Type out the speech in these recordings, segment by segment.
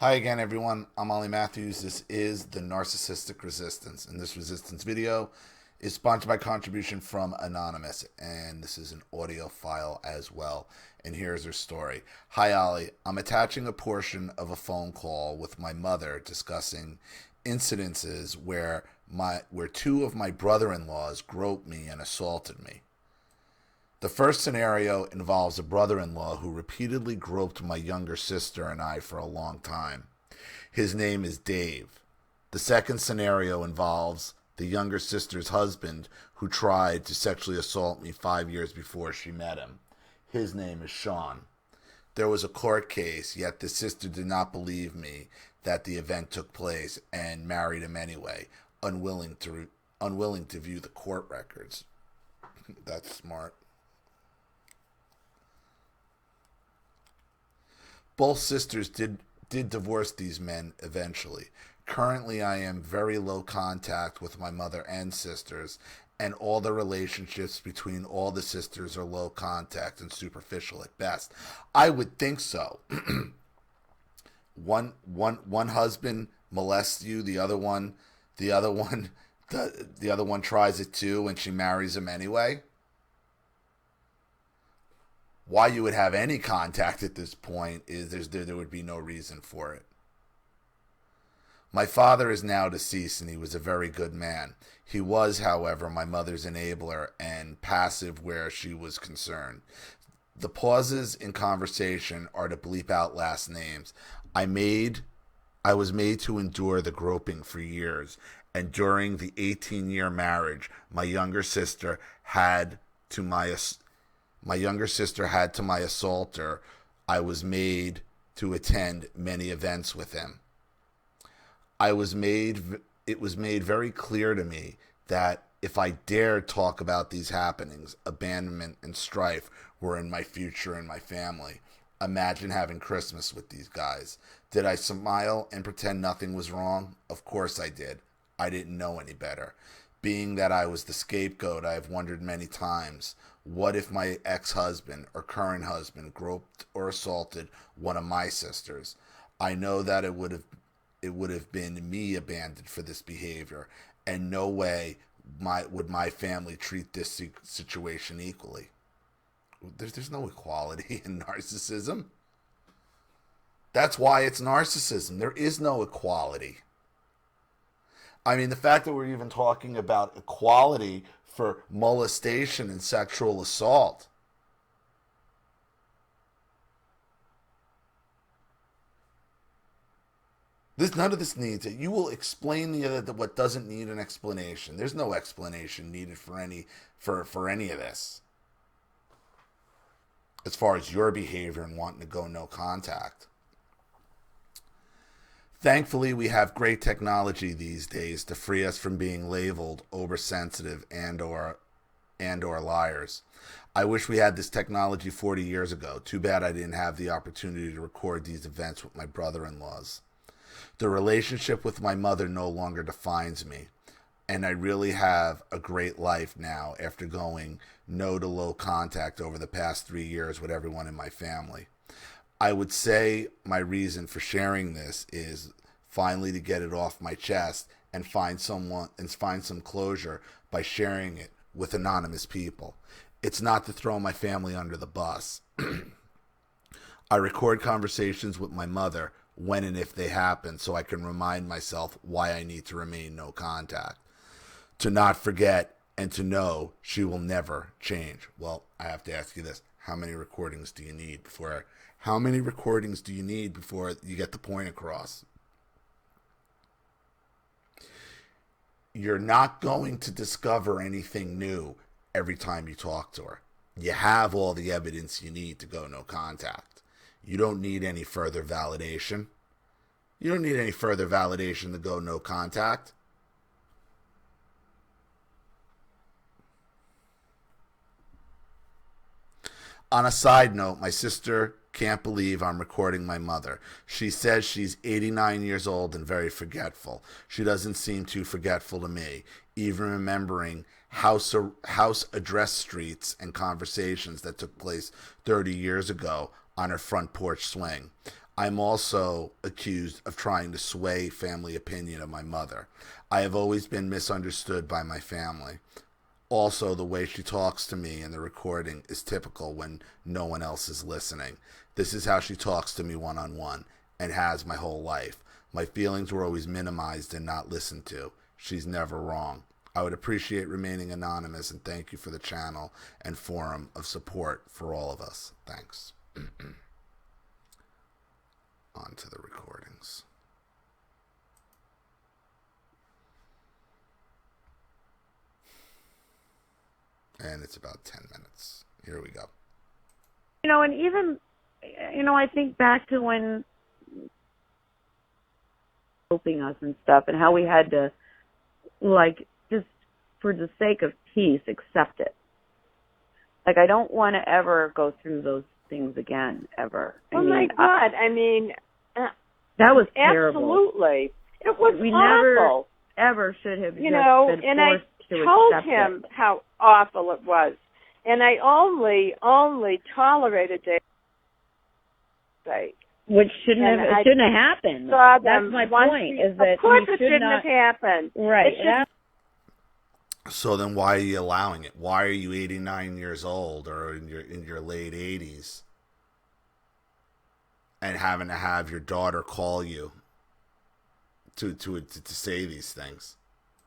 Hi again, everyone. I'm Ollie Matthews. This is the Narcissistic Resistance, and this resistance video is sponsored by contribution from Anonymous, and this is an audio file as well. And here's her story. Hi, Ollie. I'm attaching a portion of a phone call with my mother discussing incidences where two of my brother-in-laws groped me and assaulted me. The first scenario involves a brother-in-law who repeatedly groped my younger sister and I for a long time. His name is Dave. The second scenario involves the younger sister's husband who tried to sexually assault me 5 years before she met him. His name is Sean. There was a court case, yet the sister did not believe me that the event took place and married him anyway, unwilling to view the court records. That's smart. Both sisters did divorce these men eventually. Currently, I am very low contact with my mother and sisters, and all the relationships between all the sisters are low contact and superficial at best. I would think so. One husband molests you, the other one tries it too, and she marries him anyway. Why you would have any contact at this point is there would be no reason for it. My father is now deceased, and he was a very good man. He was, however, my mother's enabler and passive where she was concerned. The pauses in conversation are to bleep out last names. I was made to endure the groping for years, and during the 18-year marriage, my younger sister had to my assaulter. I was made to attend many events with him. It was made very clear to me that if I dared talk about these happenings, abandonment and strife were in my future and my family. Imagine having Christmas with these guys. Did I smile and pretend nothing was wrong? Of course I did. I didn't know any better. Being that I was the scapegoat, I have wondered many times, what if my ex-husband or current husband groped or assaulted one of my sisters? I know that it would have been me abandoned for this behavior, and no way would my family treat this situation equally. There's no equality in narcissism. That's why it's narcissism. There is no equality. I mean, the fact that we're even talking about equality for molestation and sexual assault. None of this needs it. You will explain what doesn't need an explanation. There's no explanation needed for any of this. As far as your behavior and wanting to go no contact. Thankfully, we have great technology these days to free us from being labeled oversensitive and or liars. I wish we had this technology 40 years ago. Too bad I didn't have the opportunity to record these events with my brother-in-laws. The relationship with my mother no longer defines me, and I really have a great life now after going no to low contact over the past 3 years with everyone in my family. I would say my reason for sharing this is finally to get it off my chest and find some closure by sharing it with anonymous people. It's not to throw my family under the bus. I record conversations with my mother when and if they happen so I can remind myself why I need to remain no contact. To not forget and to know she will never change. Well, I have to ask you this. How many recordings do you need before you get the point across? You're not going to discover anything new every time you talk to her. You have all the evidence you need to go no contact. You don't need any further validation. You don't need any further validation to go no contact. On a side note, my sister can't believe I'm recording my mother. She says she's 89 years old and very forgetful. She doesn't seem too forgetful to me, even remembering house address streets and conversations that took place 30 years ago on her front porch swing. I'm also accused of trying to sway family opinion of my mother. I have always been misunderstood by my family. Also, the way she talks to me in the recording is typical when no one else is listening. This is how she talks to me one-on-one and has my whole life. My feelings were always minimized and not listened to. She's never wrong. I would appreciate remaining anonymous, and thank you for the channel and forum of support for all of us. Thanks. On to the recordings. And it's about 10 minutes. Here we go. And even, I think back to when helping us and stuff, and how we had to, just for the sake of peace, accept it. I don't want to ever go through those things again, ever. My God. That was terrible. Absolutely. It was we awful. Never, ever should have been and forced to I told accept him it. how awful it was. And I only tolerated it. Which shouldn't have happened. That's my point, is that of course he it shouldn't have happened. Right. So then why are you allowing it? Why are you 89 years old or in your late 80s and having to have your daughter call you to say these things?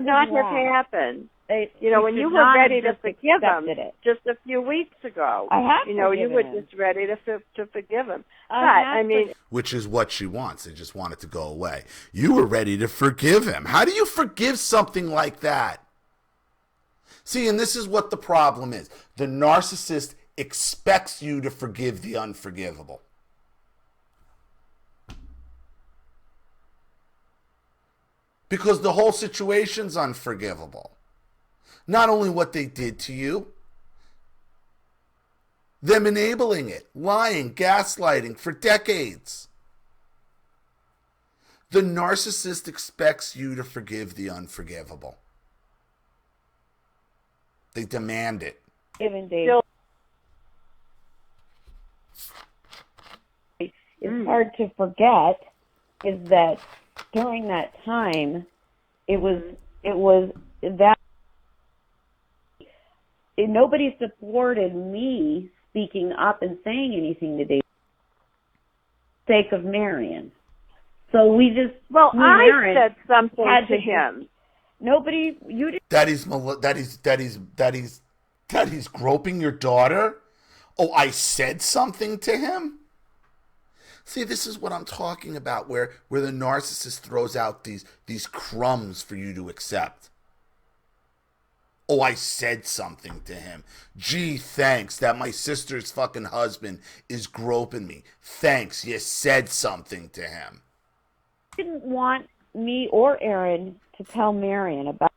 Not have happened. When you were ready to forgive him just a few weeks ago, you were just ready to forgive him. Which is what she wants. They just want it to go away. You were ready to forgive him. How do you forgive something like that? See, and this is what the problem is. The narcissist expects you to forgive the unforgivable. Because the whole situation's unforgivable. Not only what they did to you, them enabling it, lying, gaslighting for decades. The narcissist expects you to forgive the unforgivable. They demand it. It's hard to forget is that during that time, it was that nobody supported me speaking up and saying anything today for the sake of Marion. So we just I said something to him. Nobody, you didn't. That he's groping your daughter? Oh, I said something to him? See, this is what I'm talking about, where the narcissist throws out these crumbs for you to accept. Oh, I said something to him. Gee, thanks that my sister's fucking husband is groping me. Thanks, you said something to him. I didn't want me or Aaron to tell Marion about.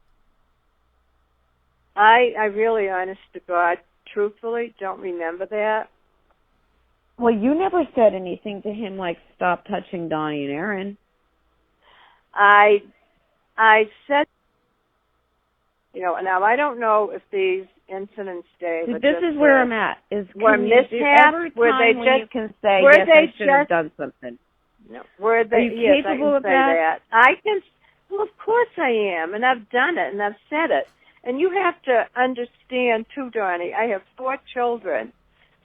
I really, honest to God, truthfully, don't remember that. Well, you never said anything to him like, stop touching Donnie and Aaron. I said, now I don't know if these incidents, Dave, this is where I'm at. Were mishaps? Were they just? You can say, yes, I should have done something. No. Were they? Are you capable of that? I can. Well, of course I am, and I've done it, and I've said it. And you have to understand too, Donnie. I have 4 children,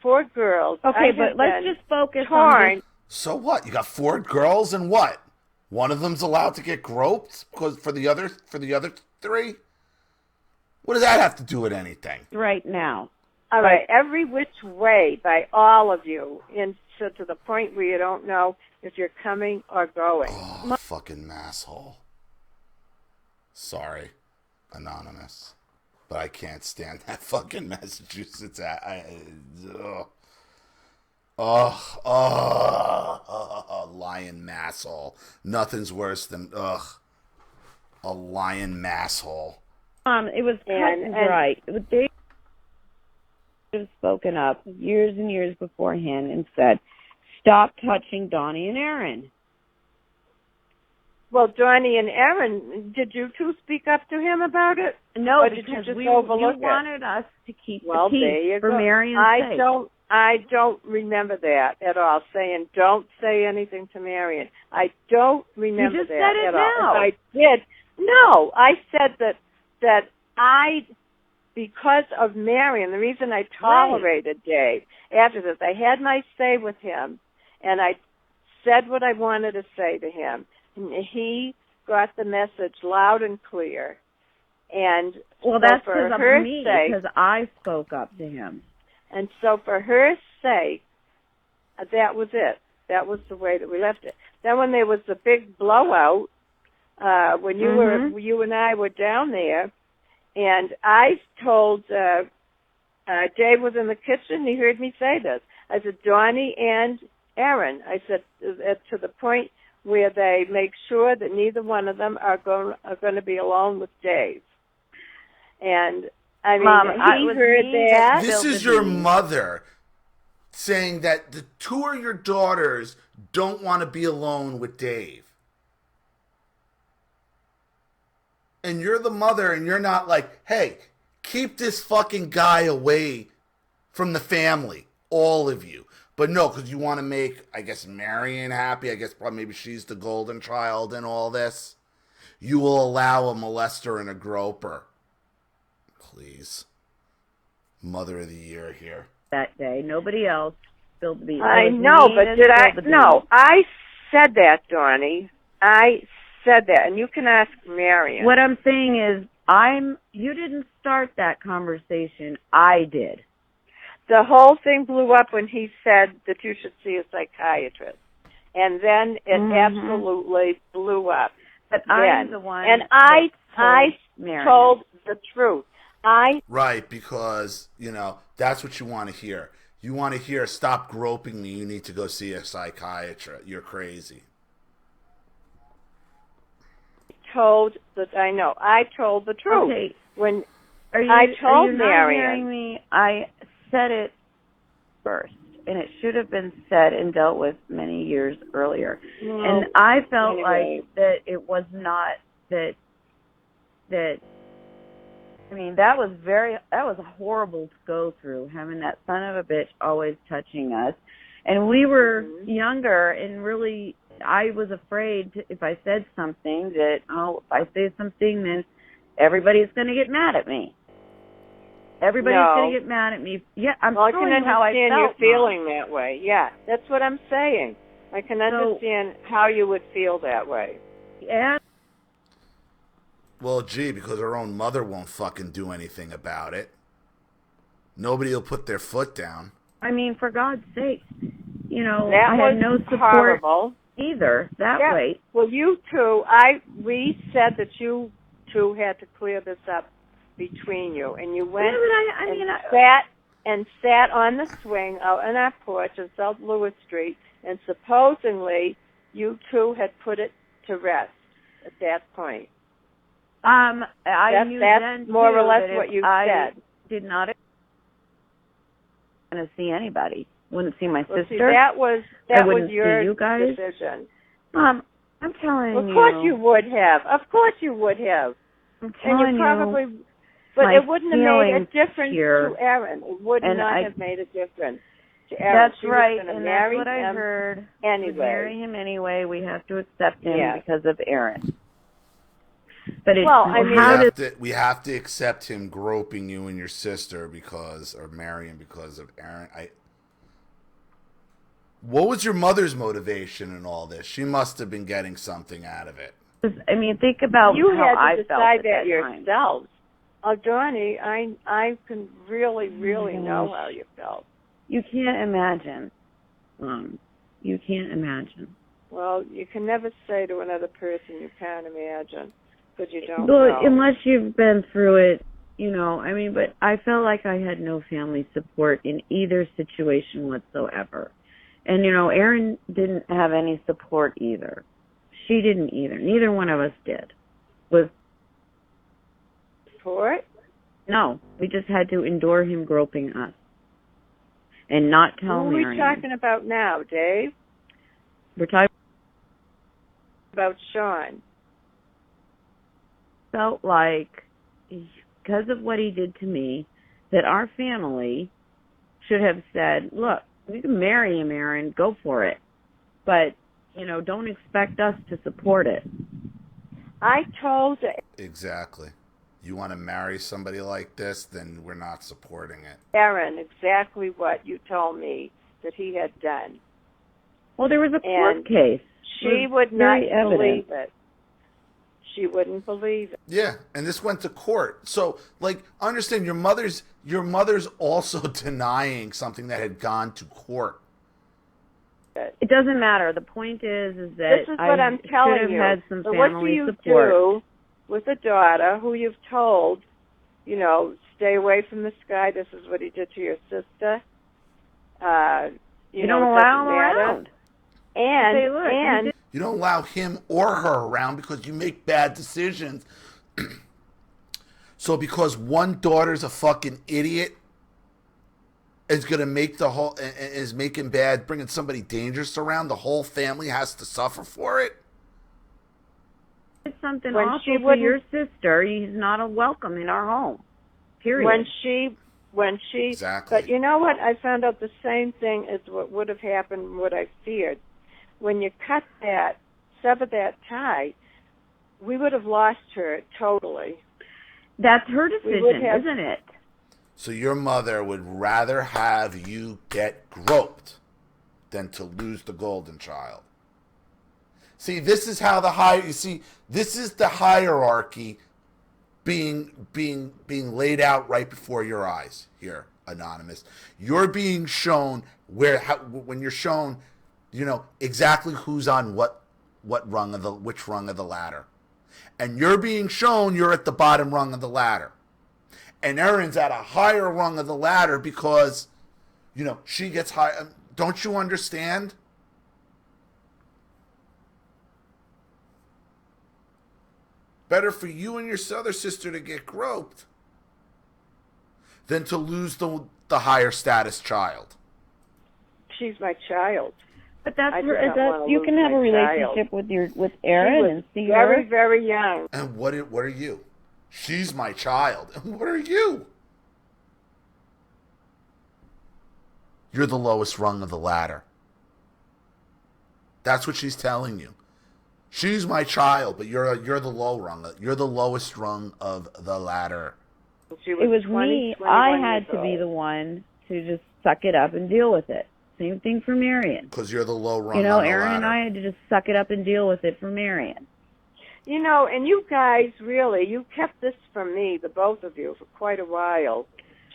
4 girls. Okay, but let's just focus on this. So what? You got 4 girls, and what? One of them's allowed to get groped because for the other 3? What does that have to do with anything? Right now. All right, every which way by all of you, and so to the point where you don't know if you're coming or going. Oh, fucking asshole. Sorry, Anonymous, but I can't stand that fucking Massachusetts. Lying masshole. Nothing's worse than a lying masshole. It was cut and dry. They have spoken up years and years beforehand and said, stop touching Donnie and Aaron. Well, Donnie and Aaron, did you two speak up to him about it? No, or did because you just you overlook wanted us to keep the there peace you for go. Marion's sake. I don't remember that at all, saying don't say anything to Marion. I don't remember you just that said it at now. all. If I did. No, I said that I, because of Marion, the reason I tolerated Dave after this, I had my say with him, and I said what I wanted to say to him. And he got the message loud and clear. And well, so that's for because her of me, sake, because I spoke up to him. And so for her sake, that was it. That was the way that we left it. Then when there was the big blowout, when you and I were down there, and I told Dave was in the kitchen. He heard me say this. I said, Donnie and Aaron. I said to the point where they make sure that neither one of them are going to be alone with Dave. And I mean, Mom, he heard that. This is your mother saying that the two of your daughters don't want to be alone with Dave. And you're the mother, and you're not like, hey, keep this fucking guy away from the family, all of you. But no, because you want to make, I guess, Marion happy. I guess probably maybe she's the golden child in all this. You will allow a molester and a groper. Please. Mother of the year here. That day. Nobody else spilled the beans. I know, but did I? No, I said that, Donnie. I said that, and you can ask Marion. What I'm saying is, you didn't start that conversation. I did. The whole thing blew up when he said that you should see a psychiatrist. And then it absolutely blew up. But I'm the one and I Marion. told the truth. Right, because, that's what you want to hear. You want to hear, stop groping me, you need to go see a psychiatrist. You're crazy. I told the truth. Okay. When I told Marion. Not hearing me? I said it first, and it should have been said and dealt with many years earlier. No, and I felt anyway. like that it was not that. I mean, that was horrible to go through, having that son of a bitch always touching us. And we were younger, and really, I was afraid if I said something that, if I say something, then everybody's going to get mad at me. Everybody's going to get mad at me. Yeah, I can understand how I felt, you feeling that way. Yeah, that's what I'm saying. I can understand how you would feel that way. Yeah. Well, gee, because her own mother won't fucking do anything about it. Nobody will put their foot down. I mean, for God's sake, that I had no support either that way. Well, you two, we said that you two had to clear this up between you, and you went sat on the swing out on our porch in South Louis Street, and supposedly you two had put it to rest at that point. That's more or less what you said. I did not want to see anybody. Wouldn't see my sister. See, that was your you guys. decision. I'm telling you. Of course you would have. Of course you would have. I'm telling you. But it wouldn't have made a difference to Aaron. It would not have made a difference to Aaron. That's right, and that's what I heard. Anyway. To marry him anyway. We have to accept him because of Aaron. But we have to accept him groping you and your sister or marrying because of Aaron. What was your mother's motivation in all this? She must have been getting something out of it. I mean, think about you how I had to felt decide at that yourselves. Time. Oh, Donnie, I can really, really know how you felt. You can't imagine. You can't imagine. Well, you can never say to another person you can't imagine. Because you don't know. Unless you've been through it, but I felt like I had no family support in either situation whatsoever. And, Erin didn't have any support either. She didn't either. Neither one of us did. Support? No. We just had to endure him groping us. And not tell Marion. What are we talking about now, Dave? We're talking about Sean. Felt like, because of what he did to me, that our family should have said, look, you can marry him, Aaron, go for it. But, don't expect us to support it. I told Exactly. You want to marry somebody like this, then we're not supporting it. Aaron exactly what you told me that he had done. Well, there was a court case. She would not believe it. She wouldn't believe it. Yeah, and this went to court. So, understand your mother's also denying something that had gone to court. It doesn't matter. The point is that this is what I'm telling you. Had some so family what do you support. do with a daughter who you've told, stay away from this guy? This is what he did to your sister. You don't allow him around. And you don't allow him or her around because you make bad decisions. So because one daughter's a fucking idiot, is going to make is making bad, bringing somebody dangerous around, the whole family has to suffer for it? It's something awful to your sister. He's not a welcome in our home. Period. When she exactly. But you know what? I found out the same thing as what would have happened, what I feared. When you sever that tie, we would have lost her totally. That's her decision, isn't it? So your mother would rather have you get groped than to lose the golden child. See, this is how this is the hierarchy being laid out right before your eyes here, Anonymous. You're being shown when you're shown, exactly who's on which rung of the ladder. And you're being shown you're at the bottom rung of the ladder. And Erin's at a higher rung of the ladder because, she gets high. Don't you understand? Better for you and your other sister to get groped than to lose the higher status child. She's my child. But you can have a relationship with Erin and see her. Very, very young. And what are you? She's my child. And what are you? You're the lowest rung of the ladder. That's what she's telling you. She's my child, but you're the low rung. You're the lowest rung of the ladder. It was me. I had to be the one to just suck it up and deal with it. Same thing for Marion. Because you're the low rung on the ladder. Aaron and I had to just suck it up and deal with it for Marion. And you guys really, you kept this from me, the both of you, for quite a while,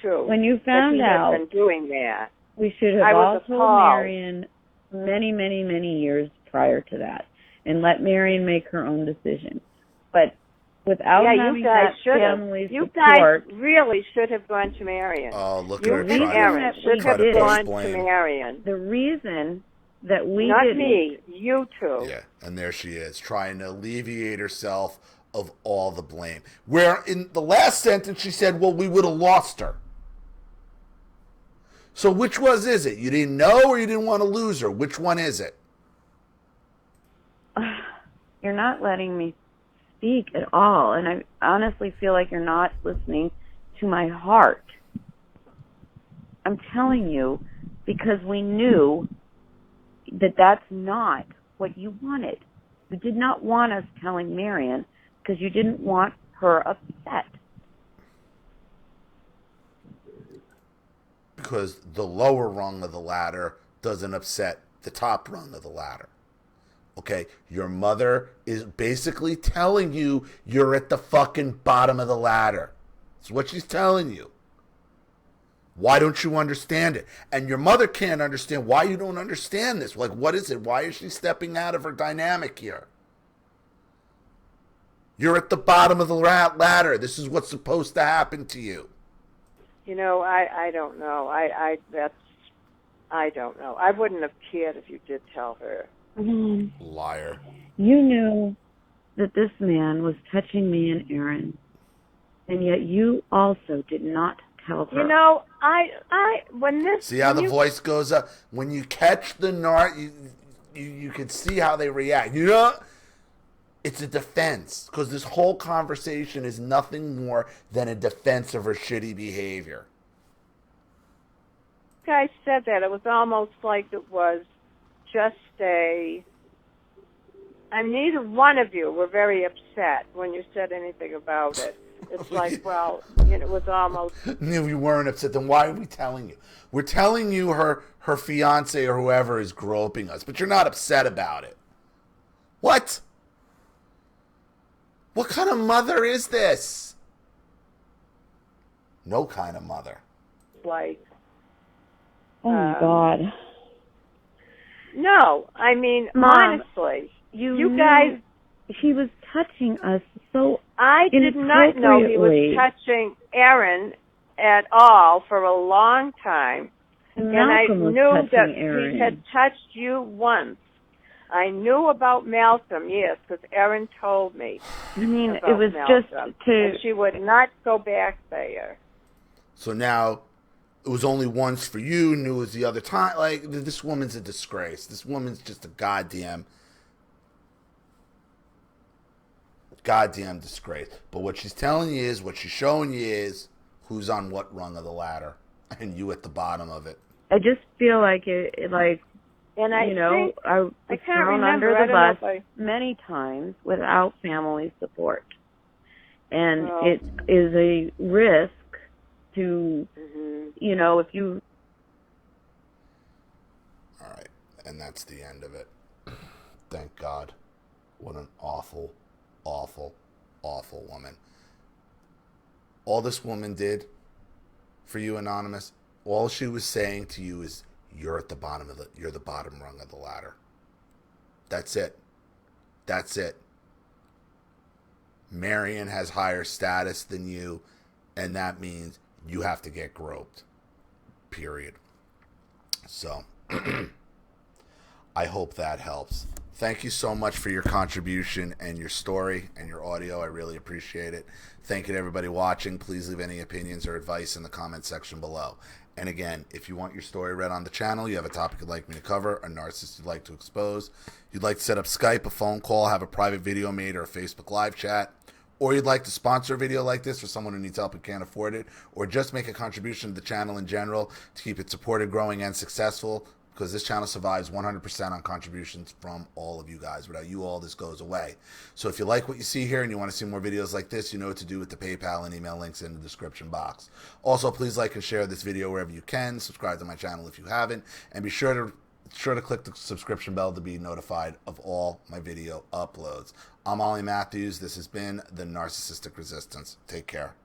too. When you found out, been doing that, we should have all told Marion many, many, many years prior to that, and let Marion make her own decision. But without having that family support, you guys really should have gone to Marion. Oh, look at her Aaron should have gone to Marion. The reason that we not didn't. Me, you two. Yeah, and there she is, trying to alleviate herself of all the blame. Where in the last sentence she said, well, we would have lost her. So which is it? You didn't know or you didn't want to lose her? Which one is it? You're not letting me speak at all, and I honestly feel like you're not listening to my heart. I'm telling you because we knew that that's not what you wanted. You did not want us telling Marion because you didn't want her upset. Because the lower rung of the ladder doesn't upset the top rung of the ladder. Okay? Your mother is basically telling you you're at the fucking bottom of the ladder. That's what she's telling you. Why don't you understand it? And your mother can't understand why you don't understand this. Like, what is it? Why is she stepping out of her dynamic here? You're at the bottom of the ladder. This is what's supposed to happen to you. I don't know. I don't know. I wouldn't have cared if you did tell her. Liar. You knew that this man was touching me and Aaron, and yet you also did not tell her. See how the voice goes up? When you catch the you can see how they react. It's a defense, because this whole conversation is nothing more than a defense of her shitty behavior. guys said that, it was almost like it was just neither one of you were very upset when you said anything about it. It's like, well, it was almost... No, you weren't upset. Then why are we telling you? We're telling you her fiance or whoever is groping us, but you're not upset about it. What? What kind of mother is this? No kind of mother. Like... Oh, my God. No, I mean, Mom, honestly, you guys... He was touching us so I did not know he was touching Aaron at all for a long time. And I Malcolm was knew that Aaron. he had touched you once. I knew about Malcolm, yes, because Aaron told me. I mean, it about was Malcolm, just to... And she would not go back there. So now, it was only once for you, and it was the other time. Like, this woman's a disgrace. This woman's just a goddamn disgrace. But what she's telling you is, what she's showing you is, who's on what rung of the ladder, and you at the bottom of it. I just feel like And I think, I was I can't thrown remember. under the bus many times without family support. And it is a risk to, if you... All right. And that's the end of it. Thank God. What an awful, awful, awful woman. All this woman did for you, Anonymous, all she was saying to you is, you're the bottom rung of the ladder. That's it. That's it. Marion has higher status than you, and that means you have to get groped. Period. So, I hope that helps. Thank you so much for your contribution and your story and your audio. I really appreciate it. Thank you to everybody watching. Please leave any opinions or advice in the comment section below. And again, if you want your story read on the channel, you have a topic you'd like me to cover, a narcissist you'd like to expose, you'd like to set up Skype, a phone call, have a private video made, or a Facebook live chat, or you'd like to sponsor a video like this for someone who needs help and can't afford it, or just make a contribution to the channel in general to keep it supported, growing, and successful, because this channel survives 100% on contributions from all of you guys. Without you all, this goes away. So if you like what you see here and you want to see more videos like this, you know what to do with the PayPal and email links in the description box. Also, please like and share this video wherever you can. Subscribe to my channel if you haven't. And be sure to click the subscription bell to be notified of all my video uploads. I'm Ollie Matthews. This has been The Narcissistic Resistance. Take care.